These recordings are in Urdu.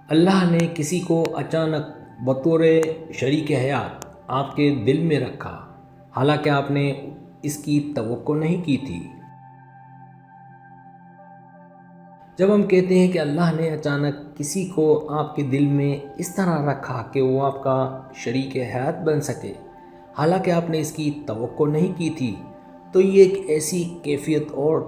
اللہ نے کسی کو اچانک بطور شریک حیات آپ کے دل میں رکھا، حالانکہ آپ نے اس کی توقع نہیں کی تھی۔ جب ہم کہتے ہیں کہ اللہ نے اچانک کسی کو آپ کے دل میں اس طرح رکھا کہ وہ آپ کا شریک حیات بن سکے، حالانکہ آپ نے اس کی توقع نہیں کی تھی، تو یہ ایک ایسی کیفیت اور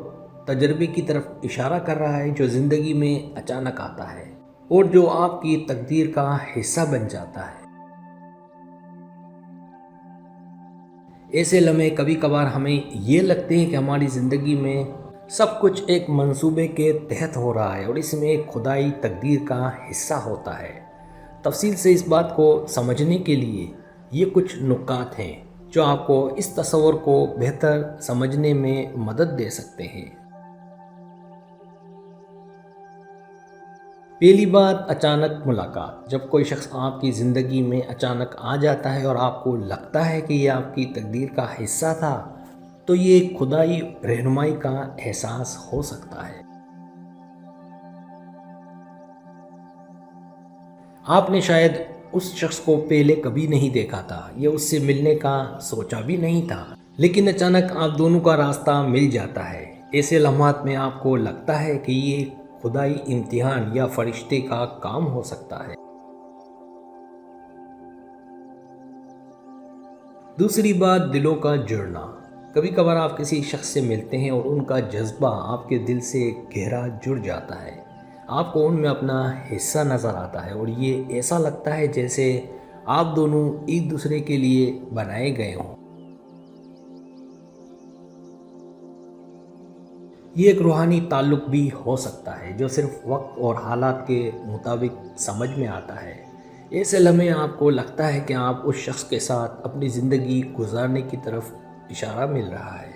تجربے کی طرف اشارہ کر رہا ہے جو زندگی میں اچانک آتا ہے اور جو آپ کی تقدیر کا حصہ بن جاتا ہے۔ ایسے لمحے کبھی کبھار ہمیں یہ لگتے ہیں کہ ہماری زندگی میں سب کچھ ایک منصوبے کے تحت ہو رہا ہے اور اس میں ایک خدائی تقدیر کا حصہ ہوتا ہے۔ تفصیل سے اس بات کو سمجھنے کے لیے یہ کچھ نکات ہیں جو آپ کو اس تصور کو بہتر سمجھنے میں مدد دے سکتے ہیں۔ پہلی بات، اچانک ملاقات۔ جب کوئی شخص آپ کی زندگی میں اچانک آ جاتا ہے اور آپ کو لگتا ہے کہ یہ آپ کی تقدیر کا حصہ تھا، تو یہ ایک خدائی رہنمائی کا احساس ہو سکتا ہے۔ آپ نے شاید اس شخص کو پہلے کبھی نہیں دیکھا تھا یا اس سے ملنے کا سوچا بھی نہیں تھا، لیکن اچانک آپ دونوں کا راستہ مل جاتا ہے۔ ایسے لمحات میں آپ کو لگتا ہے کہ یہ خدائی امتحان یا فرشتے کا کام ہو سکتا ہے۔ دوسری بات، دلوں کا جڑنا۔ کبھی کبھار آپ کسی شخص سے ملتے ہیں اور ان کا جذبہ آپ کے دل سے گہرا جڑ جاتا ہے۔ آپ کو ان میں اپنا حصہ نظر آتا ہے اور یہ ایسا لگتا ہے جیسے آپ دونوں ایک دوسرے کے لیے بنائے گئے ہوں۔ یہ ایک روحانی تعلق بھی ہو سکتا ہے جو صرف وقت اور حالات کے مطابق سمجھ میں آتا ہے۔ ایسے لمحے آپ کو لگتا ہے کہ آپ اس شخص کے ساتھ اپنی زندگی گزارنے کی طرف اشارہ مل رہا ہے۔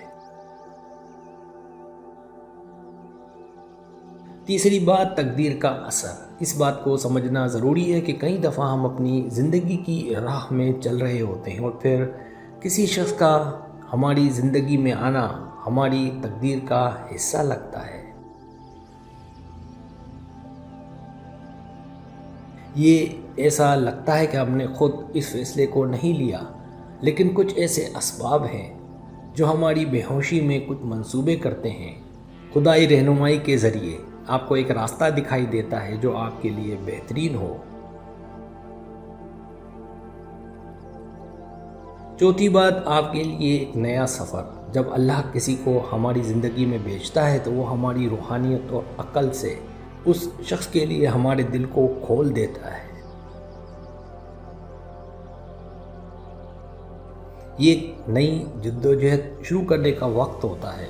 تیسری بات، تقدیر کا اثر۔ اس بات کو سمجھنا ضروری ہے کہ کئی دفعہ ہم اپنی زندگی کی راہ میں چل رہے ہوتے ہیں اور پھر کسی شخص کا ہماری زندگی میں آنا ہماری تقدیر کا حصہ لگتا ہے۔ یہ ایسا لگتا ہے کہ ہم نے خود اس فیصلے کو نہیں لیا، لیکن کچھ ایسے اسباب ہیں جو ہماری بے ہوشی میں کچھ منصوبے کرتے ہیں۔ خدائی رہنمائی کے ذریعے آپ کو ایک راستہ دکھائی دیتا ہے جو آپ کے لیے بہترین ہو۔ چوتھی بات، آپ کے لیے ایک نیا سفر۔ جب اللہ کسی کو ہماری زندگی میں بھیجتا ہے تو وہ ہماری روحانیت اور عقل سے اس شخص کے لیے ہمارے دل کو کھول دیتا ہے۔ یہ ایک نئی جدوجہد شروع کرنے کا وقت ہوتا ہے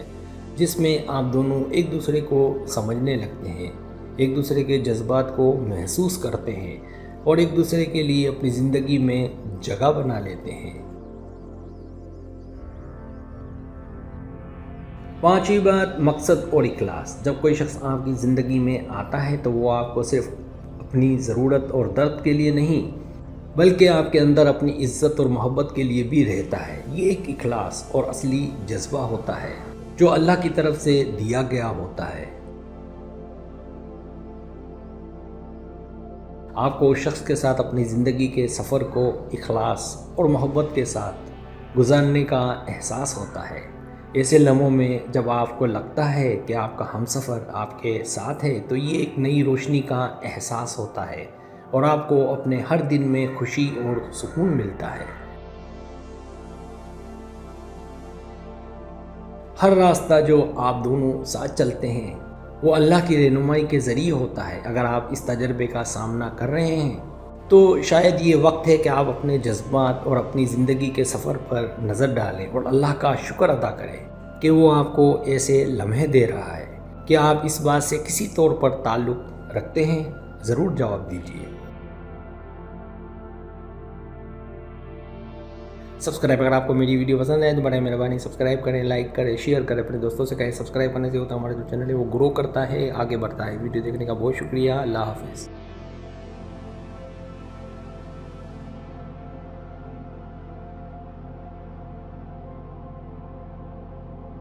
جس میں آپ دونوں ایک دوسرے کو سمجھنے لگتے ہیں، ایک دوسرے کے جذبات کو محسوس کرتے ہیں اور ایک دوسرے کے لیے اپنی زندگی میں جگہ بنا لیتے ہیں۔ پانچویں بات، مقصد اور اخلاص۔ جب کوئی شخص آپ کی زندگی میں آتا ہے تو وہ آپ کو صرف اپنی ضرورت اور درد کے لیے نہیں بلکہ آپ کے اندر اپنی عزت اور محبت کے لیے بھی رہتا ہے۔ یہ ایک اخلاص اور اصلی جذبہ ہوتا ہے جو اللہ کی طرف سے دیا گیا ہوتا ہے۔ آپ کو اس شخص کے ساتھ اپنی زندگی کے سفر کو اخلاص اور محبت کے ساتھ گزارنے کا احساس ہوتا ہے۔ ایسے لمحوں میں جب آپ کو لگتا ہے کہ آپ کا ہمسفر آپ کے ساتھ ہے تو یہ ایک نئی روشنی کا احساس ہوتا ہے اور آپ کو اپنے ہر دن میں خوشی اور سکون ملتا ہے۔ ہر راستہ جو آپ دونوں ساتھ چلتے ہیں وہ اللہ کی رہنمائی کے ذریعے ہوتا ہے۔ اگر آپ اس تجربے کا سامنا کر رہے ہیں تو شاید یہ وقت ہے کہ آپ اپنے جذبات اور اپنی زندگی کے سفر پر نظر ڈالیں اور اللہ کا شکر ادا کریں کہ وہ آپ کو ایسے لمحے دے رہا ہے۔ کیا آپ اس بات سے کسی طور پر تعلق رکھتے ہیں؟ ضرور جواب دیجیے۔ سبسکرائب، اگر آپ کو میری ویڈیو پسند ہے تو برائے مہربانی سبسکرائب کریں، لائک کریں، شیئر کریں، اپنے دوستوں سے کہیں۔ سبسکرائب کرنے سے ہوتا ہے ہمارا جو چینل ہے وہ گرو کرتا ہے، آگے بڑھتا ہے۔ ویڈیو دیکھنے کا بہت شکریہ۔ اللہ حافظ۔